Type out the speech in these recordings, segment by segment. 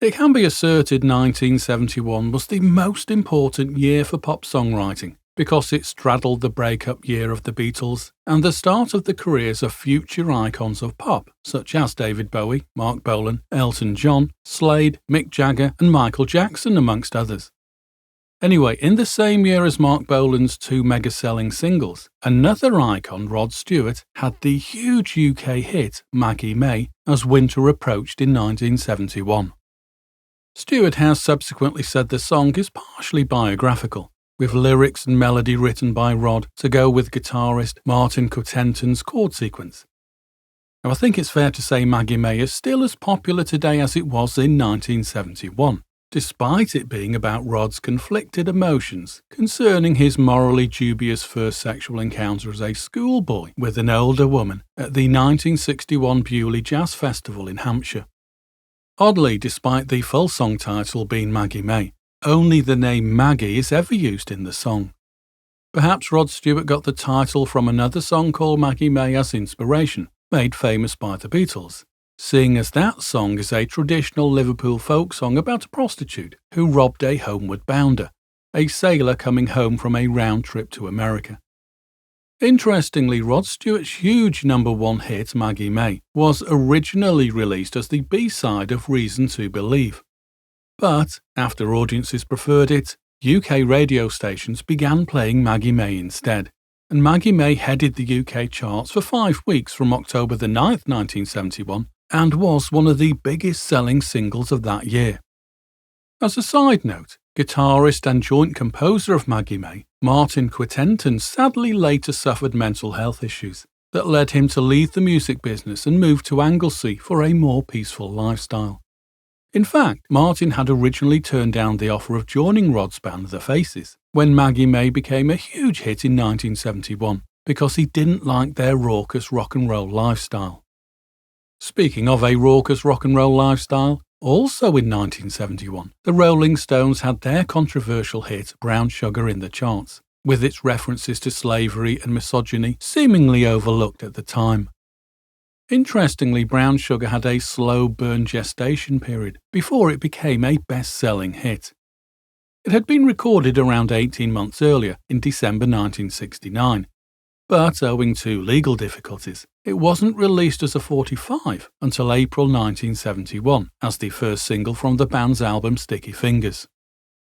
It can be asserted 1971 was the most important year for pop songwriting because it straddled the breakup year of the Beatles and the start of the careers of future icons of pop such as David Bowie, Mark Bolan, Elton John, Slade, Mick Jagger and Michael Jackson amongst others. Anyway, in the same year as Mark Bolan's two mega-selling singles, another icon, Rod Stewart, had the huge UK hit Maggie May as winter approached in 1971. Stewart has subsequently said the song is partially biographical, with lyrics and melody written by Rod to go with guitarist Martin Quitentin's chord sequence. Now, I think it's fair to say Maggie May is still as popular today as it was in 1971, despite it being about Rod's conflicted emotions concerning his morally dubious first sexual encounter as a schoolboy with an older woman at the 1961 Bewley Jazz Festival in Hampshire. Oddly, despite the full song title being Maggie May, only the name Maggie is ever used in the song. Perhaps Rod Stewart got the title from another song called Maggie May as inspiration, made famous by the Beatles, seeing as that song is a traditional Liverpool folk song about a prostitute who robbed a homeward bounder, a sailor coming home from a round trip to America. Interestingly, Rod Stewart's huge number one hit, Maggie May, was originally released as the B-side of Reason to Believe. But, after audiences preferred it, UK radio stations began playing Maggie May instead, and Maggie May headed the UK charts for 5 weeks from October the 9th, 1971, and was one of the biggest selling singles of that year. As a side note, guitarist and joint composer of Maggie May, Martin Quitentin, sadly later suffered mental health issues that led him to leave the music business and move to Anglesey for a more peaceful lifestyle. In fact, Martin had originally turned down the offer of joining Rod's band The Faces when Maggie May became a huge hit in 1971 because he didn't like their raucous rock and roll lifestyle. Speaking of a raucous rock and roll lifestyle, also in 1971, the Rolling Stones had their controversial hit Brown Sugar in the charts, with its references to slavery and misogyny seemingly overlooked at the time. Interestingly, Brown Sugar had a slow burn gestation period before it became a best-selling hit. It had been recorded around 18 months earlier, in December 1969, but owing to legal difficulties, it wasn't released as a 45 until April 1971 as the first single from the band's album Sticky Fingers.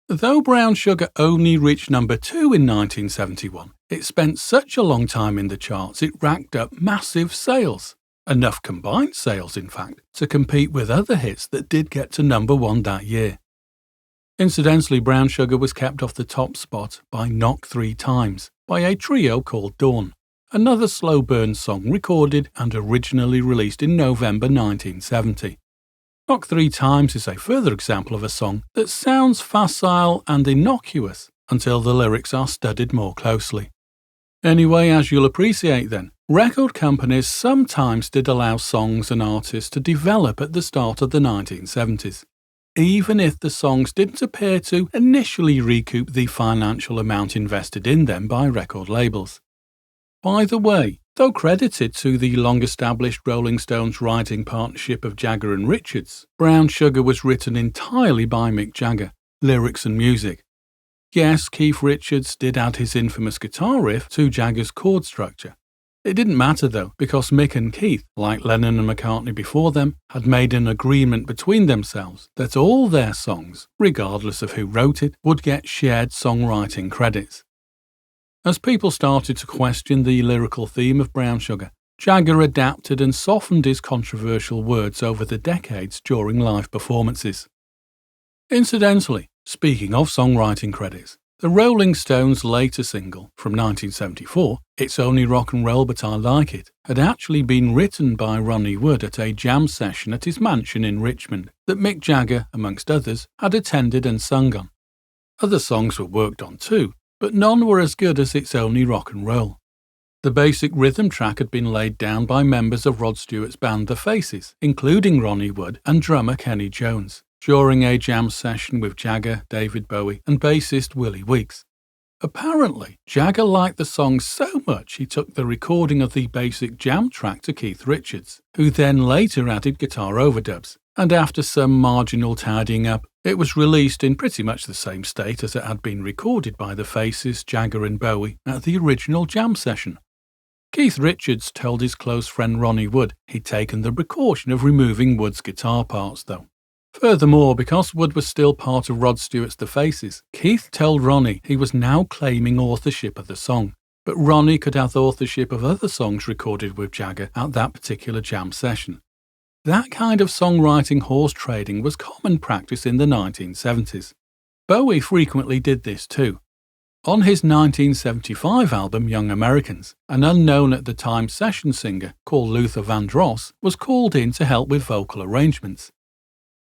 Though Brown Sugar only reached number 2 in 1971, it spent such a long time in the charts it racked up massive sales. Enough combined sales, in fact, to compete with other hits that did get to number 1 that year. Incidentally, Brown Sugar was kept off the top spot by Knock 3 Times by a trio called Dawn, another slow burn song recorded and originally released in November 1970. Knock 3 Times is a further example of a song that sounds facile and innocuous until the lyrics are studied more closely. Anyway, as you'll appreciate then, record companies sometimes did allow songs and artists to develop at the start of the 1970s, even if the songs didn't appear to initially recoup the financial amount invested in them by record labels. By the way, though credited to the long-established Rolling Stones writing partnership of Jagger and Richards, Brown Sugar was written entirely by Mick Jagger, lyrics and music. Yes, Keith Richards did add his infamous guitar riff to Jagger's chord structure. It didn't matter though, because Mick and Keith, like Lennon and McCartney before them, had made an agreement between themselves that all their songs, regardless of who wrote it, would get shared songwriting credits. As people started to question the lyrical theme of Brown Sugar, Jagger adapted and softened his controversial words over the decades during live performances. Incidentally, speaking of songwriting credits, the Rolling Stones' later single, from 1974, It's Only Rock and Roll But I Like It, had actually been written by Ronnie Wood at a jam session at his mansion in Richmond that Mick Jagger, amongst others, had attended and sung on. Other songs were worked on too, but none were as good as It's Only Rock and Roll. The basic rhythm track had been laid down by members of Rod Stewart's band The Faces, including Ronnie Wood and drummer Kenny Jones, during a jam session with Jagger, David Bowie, and bassist Willie Weeks. Apparently, Jagger liked the song so much he took the recording of the basic jam track to Keith Richards, who then later added guitar overdubs, and after some marginal tidying up, it was released in pretty much the same state as it had been recorded by the Faces, Jagger and Bowie at the original jam session. Keith Richards told his close friend Ronnie Wood he'd taken the precaution of removing Wood's guitar parts though. Furthermore, because Wood was still part of Rod Stewart's The Faces, Keith told Ronnie he was now claiming authorship of the song, but Ronnie could have authorship of other songs recorded with Jagger at that particular jam session. That kind of songwriting horse trading was common practice in the 1970s. Bowie frequently did this too. On his 1975 album Young Americans, an unknown at the time session singer called Luther Vandross was called in to help with vocal arrangements.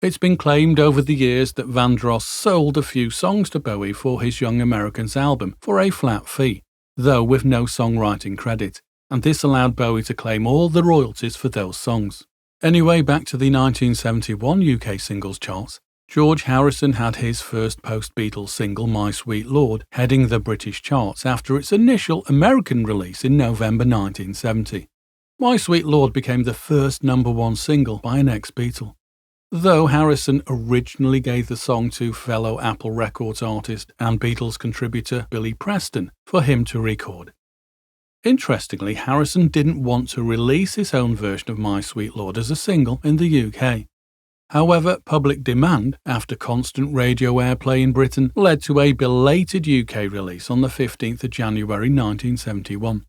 It's been claimed over the years that Vandross sold a few songs to Bowie for his Young Americans album for a flat fee, though with no songwriting credit, and this allowed Bowie to claim all the royalties for those songs. Anyway, back to the 1971 UK singles charts. George Harrison had his first post-Beatles single, My Sweet Lord, heading the British charts after its initial American release in November 1970. My Sweet Lord became the first #1 single by an ex-Beatle, though Harrison originally gave the song to fellow Apple Records artist and Beatles contributor Billy Preston for him to record. Interestingly, Harrison didn't want to release his own version of My Sweet Lord as a single in the UK. However, public demand, after constant radio airplay in Britain, led to a belated UK release on the 15th of January 1971.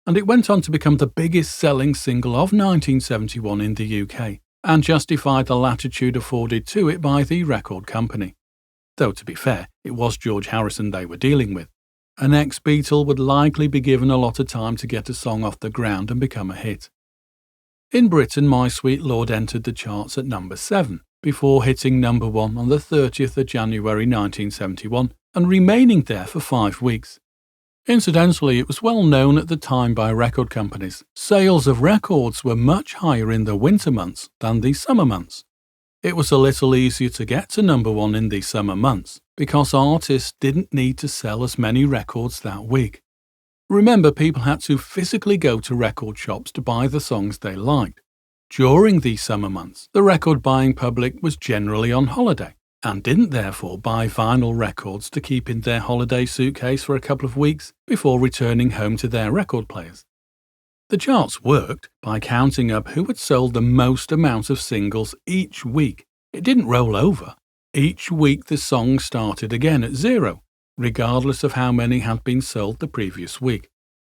And it went on to become the biggest selling single of 1971 in the UK, and justified the latitude afforded to it by the record company. Though to be fair, it was George Harrison they were dealing with. An ex-Beatle would likely be given a lot of time to get a song off the ground and become a hit. In Britain, My Sweet Lord entered the charts at number 7, before hitting number 1 on the 30th of January 1971 and remaining there for 5 weeks. Incidentally, it was well known at the time by record companies. Sales of records were much higher in the winter months than the summer months. It was a little easier to get to number 1 in the summer months, because artists didn't need to sell as many records that week. Remember, people had to physically go to record shops to buy the songs they liked. During these summer months, the record buying public was generally on holiday, and didn't therefore buy vinyl records to keep in their holiday suitcase for a couple of weeks before returning home to their record players. The charts worked by counting up who had sold the most amount of singles each week. It didn't roll over. Each week the song started again at 0, regardless of how many had been sold the previous week.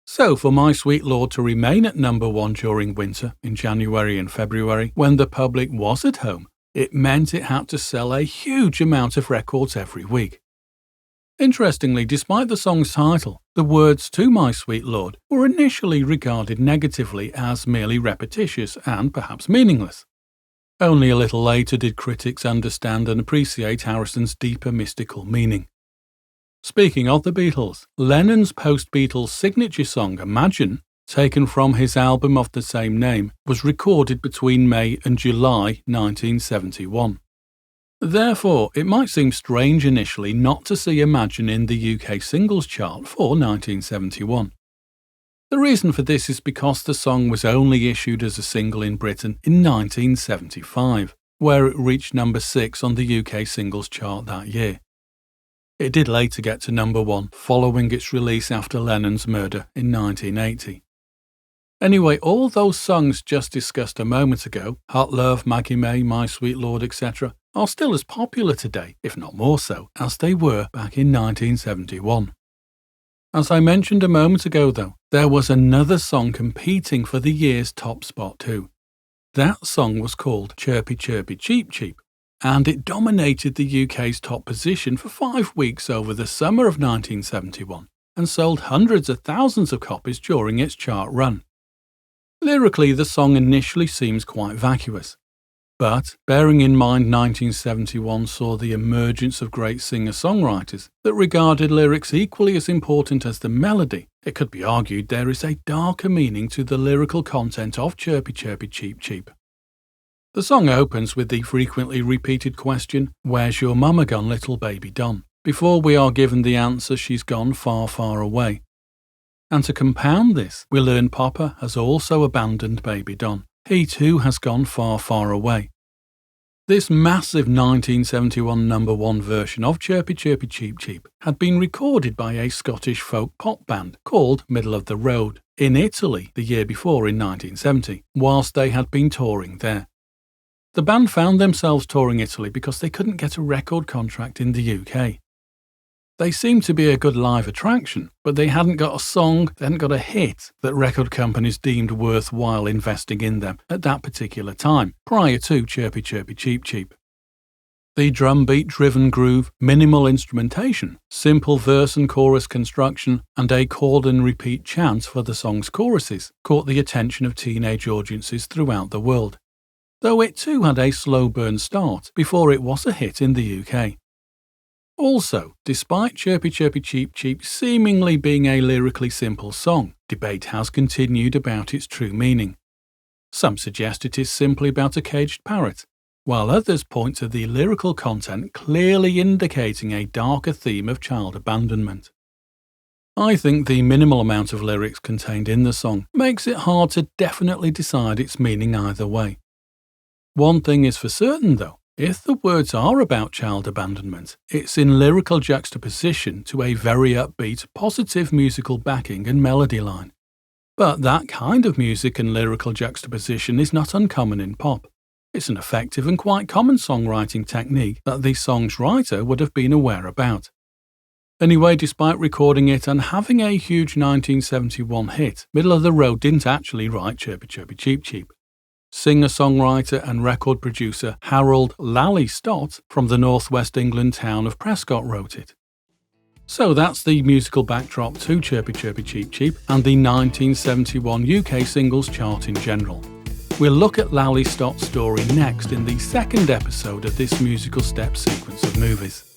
So for My Sweet Lord to remain at number 1 during winter, in January and February, when the public was at home, it meant it had to sell a huge amount of records every week. Interestingly, despite the song's title, the words to My Sweet Lord were initially regarded negatively as merely repetitious and perhaps meaningless. Only a little later did critics understand and appreciate Harrison's deeper mystical meaning. Speaking of the Beatles, Lennon's post-Beatles signature song Imagine, taken from his album of the same name, was recorded between May and July 1971. Therefore, it might seem strange initially not to see Imagine in the UK singles chart for 1971. The reason for this is because the song was only issued as a single in Britain in 1975, where it reached number 6 on the UK singles chart that year. It did later get to number 1 following its release after Lennon's murder in 1980. Anyway, all those songs just discussed a moment ago, Hot Love, Maggie May, My Sweet Lord, etc., are still as popular today, if not more so, as they were back in 1971. As I mentioned a moment ago though, there was another song competing for the year's top spot too. That song was called Chirpy Chirpy Cheep Cheep, and it dominated the UK's top position for 5 weeks over the summer of 1971, and sold hundreds of thousands of copies during its chart run. Lyrically, the song initially seems quite vacuous. But, bearing in mind 1971 saw the emergence of great singer-songwriters that regarded lyrics equally as important as the melody, it could be argued there is a darker meaning to the lyrical content of Chirpy Chirpy Cheep Cheep. The song opens with the frequently repeated question, "Where's your mama gone, little baby Don?" before we are given the answer, "She's gone far, far away." And to compound this, we learn Papa has also abandoned baby Don. He too has gone far, far away. This massive 1971 #1 version of Chirpy Chirpy Cheep Cheep had been recorded by a Scottish folk pop band called Middle of the Road in Italy the year before in 1970, whilst they had been touring there. The band found themselves touring Italy because they couldn't get a record contract in the UK. They seemed to be a good live attraction, but they hadn't got a song, they hadn't got a hit that record companies deemed worthwhile investing in them at that particular time, prior to Chirpy Chirpy Cheep Cheep. The drum beat-driven groove, minimal instrumentation, simple verse and chorus construction, and a call and repeat chant for the song's choruses caught the attention of teenage audiences throughout the world, though it too had a slow burn start before it was a hit in the UK. Also, despite Chirpy Chirpy Cheep Cheep seemingly being a lyrically simple song, debate has continued about its true meaning. Some suggest it is simply about a caged parrot, while others point to the lyrical content clearly indicating a darker theme of child abandonment. I think the minimal amount of lyrics contained in the song makes it hard to definitely decide its meaning either way. One thing is for certain though, if the words are about child abandonment, it's in lyrical juxtaposition to a very upbeat, positive musical backing and melody line. But that kind of music and lyrical juxtaposition is not uncommon in pop. It's an effective and quite common songwriting technique that the song's writer would have been aware about. Anyway, despite recording it and having a huge 1971 hit, Middle of the Road didn't actually write Chirpy Chirpy Cheep Cheep. Singer-songwriter and record producer Harold "Lally" Stott from the northwest England town of Prescott wrote it. So that's the musical backdrop to Chirpy Chirpy Cheep Cheep and the 1971 UK singles chart in general. We'll look at Lally Stott's story next in the second episode of this musical step sequence of movies.